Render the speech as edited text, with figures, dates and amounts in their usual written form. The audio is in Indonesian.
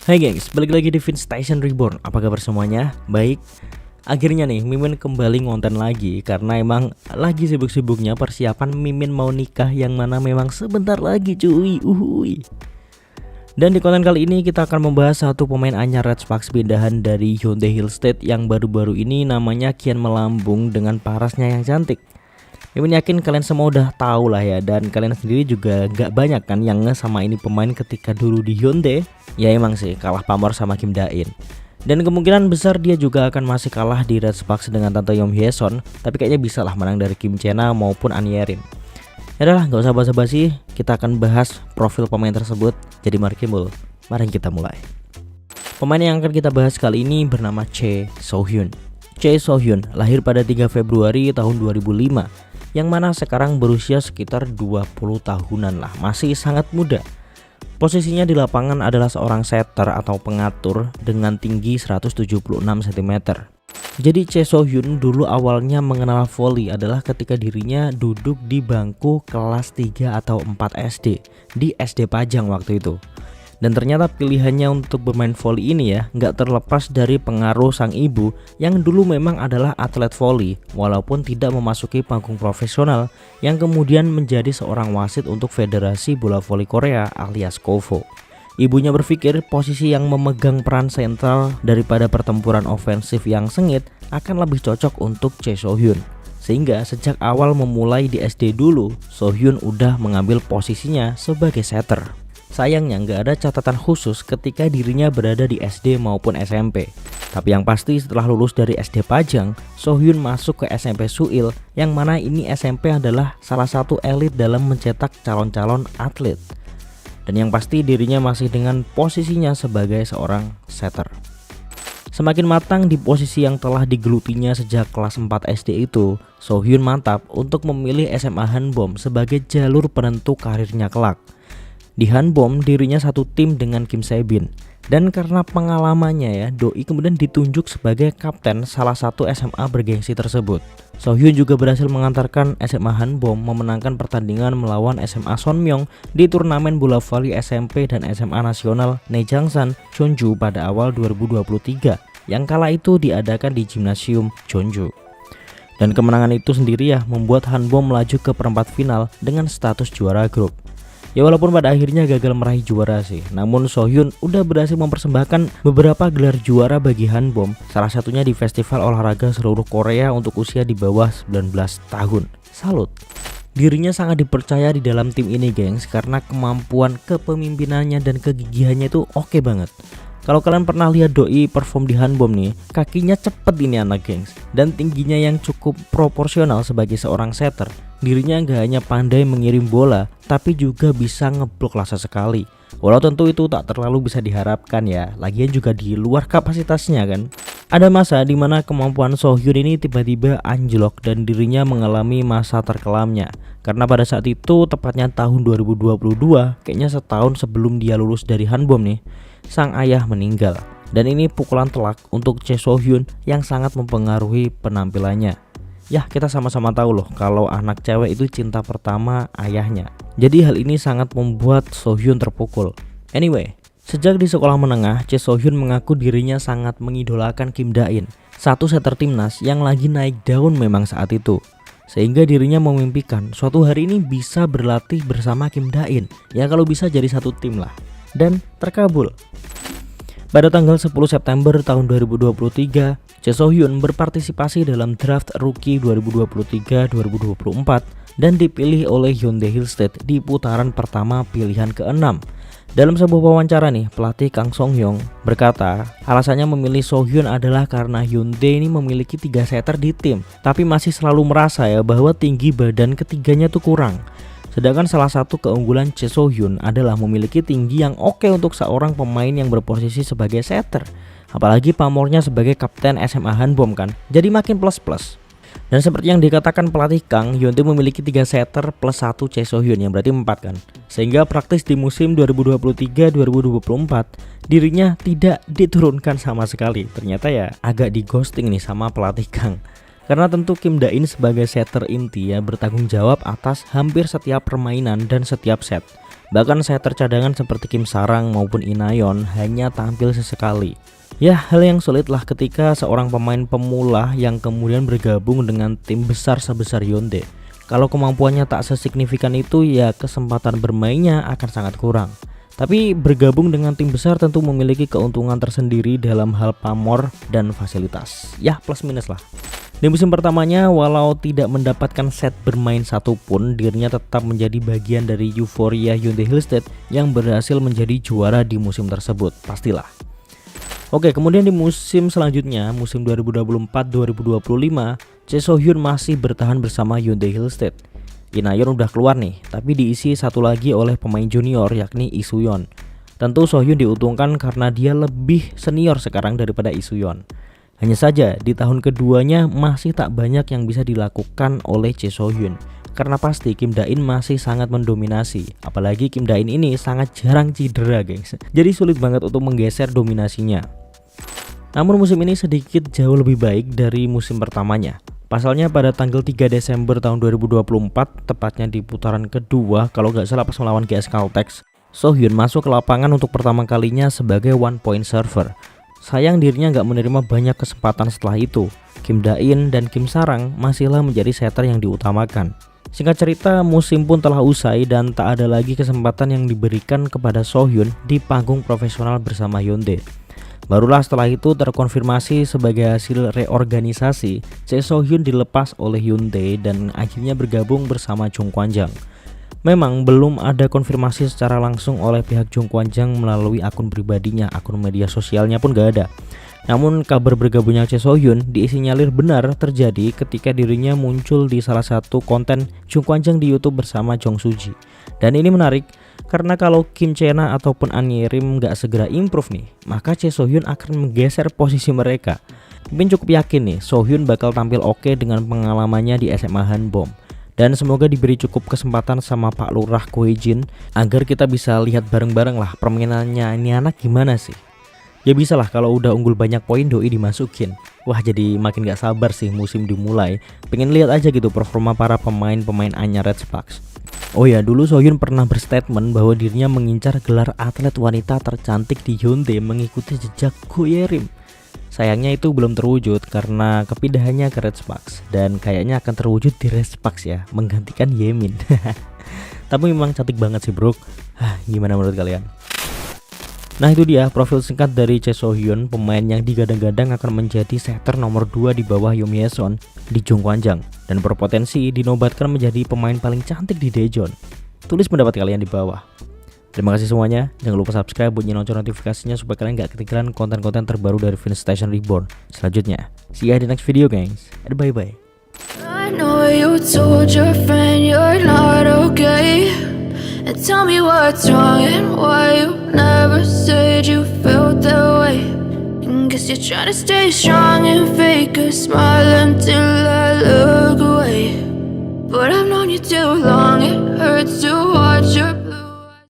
Hai guys, balik lagi di Fin Station Reborn. Apa kabar semuanya? Baik. Akhirnya nih Mimin kembali ngonten lagi karena emang lagi sibuk-sibuknya persiapan Mimin mau nikah yang mana memang sebentar lagi cuy. Dan di konten kali ini kita akan membahas satu pemain anyar Red Sparks pindahan dari Hyundai Hillstead yang baru-baru ini namanya kian melambung dengan parasnya yang cantik. Mimin yakin kalian semua udah tahu lah ya, dan kalian sendiri juga gak banyak kan yang nge sama ini pemain ketika dulu di Hyundai. Ya emang sih kalah pamor sama Kim Da-in. Dan kemungkinan besar dia juga akan masih kalah di Red Sparks dengan Tante Yom Hye-son, tapi kayaknya bisa lah menang dari Kim Chena maupun An Yerin. Yaudah lah, gak usah basa-basi, kita akan bahas profil pemain tersebut. Jadi mari kita mulai. Pemain yang akan kita bahas kali ini bernama Chae So-hyun. Chae So-hyun lahir pada 3 Februari tahun 2005, yang mana sekarang berusia sekitar 20 tahunan lah, masih sangat muda. Posisinya di lapangan adalah seorang setter atau pengatur dengan tinggi 176 cm. Jadi Chae So-hyun dulu awalnya mengenal volley adalah ketika dirinya duduk di bangku kelas 3 atau 4 SD di SD Pajang waktu itu. Dan ternyata pilihannya untuk bermain volley ini ya nggak terlepas dari pengaruh sang ibu yang dulu memang adalah atlet volley walaupun tidak memasuki panggung profesional, yang kemudian menjadi seorang wasit untuk Federasi Bola Voli Korea alias KOVO. Ibunya berpikir posisi yang memegang peran sentral daripada pertempuran ofensif yang sengit akan lebih cocok untuk Chae So-hyun. Sehingga sejak awal memulai di SD dulu, So-hyun udah mengambil posisinya sebagai setter. Sayangnya nggak ada catatan khusus ketika dirinya berada di SD maupun SMP. Tapi yang pasti setelah lulus dari SD Pajang, So-hyun masuk ke SMP Suil, yang mana ini SMP adalah salah satu elit dalam mencetak calon-calon atlet. Dan yang pasti dirinya masih dengan posisinya sebagai seorang setter. Semakin matang di posisi yang telah digelutinya sejak kelas 4 SD itu, So-hyun mantap untuk memilih SMA Hanbom sebagai jalur penentu karirnya kelak. Di Hanbom dirinya satu tim dengan Kim Se-bin, dan karena pengalamannya ya, doi kemudian ditunjuk sebagai kapten salah satu SMA bergengsi tersebut. So-hyun juga berhasil mengantarkan SMA Hanbom memenangkan pertandingan melawan SMA Sonmyong di turnamen bola voli SMP dan SMA nasional Naejangsan Jeonju pada awal 2023, yang kala itu diadakan di Gimnasium Jeonju. Dan kemenangan itu sendiri ya membuat Hanbom melaju ke perempat final dengan status juara grup. Ya walaupun pada akhirnya gagal meraih juara sih, namun So-hyun udah berhasil mempersembahkan beberapa gelar juara bagi Hanbom, salah satunya di Festival Olahraga Seluruh Korea untuk usia di bawah 19 tahun. Salut. Dirinya sangat dipercaya di dalam tim ini gengs, karena kemampuan kepemimpinannya dan kegigihannya itu oke banget. Kalau kalian pernah lihat doi perform di Hanbom nih, kakinya cepet ini anak gengs, dan tingginya yang cukup proporsional sebagai seorang setter. Dirinya gak hanya pandai mengirim bola, tapi juga bisa ngeblok lah sesekali. Walau tentu itu tak terlalu bisa diharapkan ya, lagian juga di luar kapasitasnya kan. Ada masa dimana kemampuan So-hyun ini tiba-tiba anjlok dan dirinya mengalami masa terkelamnya. Karena pada saat itu, tepatnya tahun 2022, kayaknya setahun sebelum dia lulus dari Hanbom nih, sang ayah meninggal. Dan ini pukulan telak untuk Chae So-hyun yang sangat mempengaruhi penampilannya. Ya kita sama-sama tahu loh kalau anak cewek itu cinta pertama ayahnya. Jadi hal ini sangat membuat So-hyun terpukul. Anyway, sejak di sekolah menengah, Chae So-hyun mengaku dirinya sangat mengidolakan Kim Da-in, satu setter timnas yang lagi naik daun memang saat itu. Sehingga dirinya memimpikan suatu hari ini bisa berlatih bersama Kim Da-in. Ya kalau bisa jadi satu tim lah. Dan terkabul. Pada tanggal 10 September tahun 2023, Chae So-hyun berpartisipasi dalam draft rookie 2023-2024 dan dipilih oleh Hyundai Hillstead di putaran pertama pilihan ke-6. Dalam sebuah wawancara nih, pelatih Kang Song-hyung berkata, alasannya memilih So-hyun adalah karena Hyundai ini memiliki 3 setter di tim, tapi masih selalu merasa ya bahwa tinggi badan ketiganya tuh kurang. Sedangkan salah satu keunggulan Chae So-hyun adalah memiliki tinggi yang oke untuk seorang pemain yang berposisi sebagai setter. Apalagi pamornya sebagai kapten SMA Hanbom kan, jadi makin plus-plus. Dan seperti yang dikatakan pelatih Kang, Hyundai memiliki 3 setter plus 1 Chae So-hyun yang berarti 4 kan. Sehingga praktis di musim 2023-2024 dirinya tidak diturunkan sama sekali. Ternyata ya agak di ghosting nih sama pelatih Kang. Karena tentu Kim Da-in sebagai setter inti ya bertanggung jawab atas hampir setiap permainan dan setiap set. Bahkan setter cadangan seperti Kim Sarang maupun Inayon hanya tampil sesekali. Ya, hal yang sulit lah ketika seorang pemain pemula yang kemudian bergabung dengan tim besar sebesar Hyundai. Kalau kemampuannya tak sesignifikan itu, ya kesempatan bermainnya akan sangat kurang. Tapi bergabung dengan tim besar tentu memiliki keuntungan tersendiri dalam hal pamor dan fasilitas. Ya, plus minus lah. Di musim pertamanya, walau tidak mendapatkan set bermain satupun, dirinya tetap menjadi bagian dari euforia Hyundai Hillstead yang berhasil menjadi juara di musim tersebut, pastilah. Oke, kemudian di musim selanjutnya, musim 2024-2025, Chae So-hyun masih bertahan bersama Hyundai Hillstead. Inayon udah keluar nih, tapi diisi satu lagi oleh pemain junior yakni Lee Soo-yeon. Tentu So-hyun diuntungkan karena dia lebih senior sekarang daripada Lee Soo-yeon. Hanya saja di tahun keduanya masih tak banyak yang bisa dilakukan oleh Chae So-hyun, karena pasti Kim Da-in masih sangat mendominasi. Apalagi Kim Da-in ini sangat jarang cedera, gengs. Jadi sulit banget untuk menggeser dominasinya. Namun musim ini sedikit jauh lebih baik dari musim pertamanya. Pasalnya pada tanggal 3 Desember tahun 2024, tepatnya di putaran kedua, kalau nggak salah pas melawan GS Caltex, So-hyun masuk ke lapangan untuk pertama kalinya sebagai one point server. Sayang dirinya nggak menerima banyak kesempatan setelah itu. Kim Da-in dan Kim Sarang masihlah menjadi setter yang diutamakan. Singkat cerita, musim pun telah usai dan tak ada lagi kesempatan yang diberikan kepada So-hyun di panggung profesional bersama Hyundai. Barulah setelah itu terkonfirmasi sebagai hasil reorganisasi, Chae So-hyun dilepas oleh Hyundai dan akhirnya bergabung bersama Jung Kwan-jang. Memang belum ada konfirmasi secara langsung oleh pihak Jung Kwan-jang melalui akun pribadinya, akun media sosialnya pun gak ada. Namun kabar bergabungnya Chae So-hyun disinyalir benar terjadi ketika dirinya muncul di salah satu konten Jung Kwan-jang di YouTube bersama Jong Soo-ji. Dan ini menarik karena kalau Kim Chena ataupun An Ye-rim gak segera improve nih, maka Chae So-hyun akan menggeser posisi mereka. Mungkin cukup yakin nih So-hyun bakal tampil oke dengan pengalamannya di SMA Hanbom. Dan semoga diberi cukup kesempatan sama Pak Lurah Ko Hee-jin agar kita bisa lihat bareng-bareng lah permainannya ini anak gimana sih. Ya bisa lah kalau udah unggul banyak poin doi dimasukin. Wah, jadi makin gak sabar sih musim dimulai. Pengen lihat aja gitu performa para pemain-pemain anyar Red Sparks. Oh ya, dulu So-hyun pernah berstatement bahwa dirinya mengincar gelar atlet wanita tercantik di Hyundai mengikuti jejak Go Ye-rim. Sayangnya itu belum terwujud karena kepindahannya ke Red Sparks, dan kayaknya akan terwujud di Red Sparks ya, menggantikan Yemin. Tapi memang cantik banget sih bro. Gimana menurut kalian? Nah itu dia profil singkat dari Chae So-hyun, pemain yang digadang-gadang akan menjadi setter nomor 2 di bawah Yoon Hye-sun di Jung Kwan-jang dan berpotensi dinobatkan menjadi pemain paling cantik di Daejeon. Tulis pendapat kalian di bawah. Terima kasih semuanya, jangan lupa subscribe buat nyalain notifikasinya supaya kalian gak ketinggalan konten-konten terbaru dari Vince Station Reborn selanjutnya. See you in the next video gengs, and bye bye. I know you told your friend you're not okay, and tell me what's wrong and why you never said you felt that way. And guess you're trying to stay strong and fake a smile until I look away. But I've known you too long, it hurts to watch your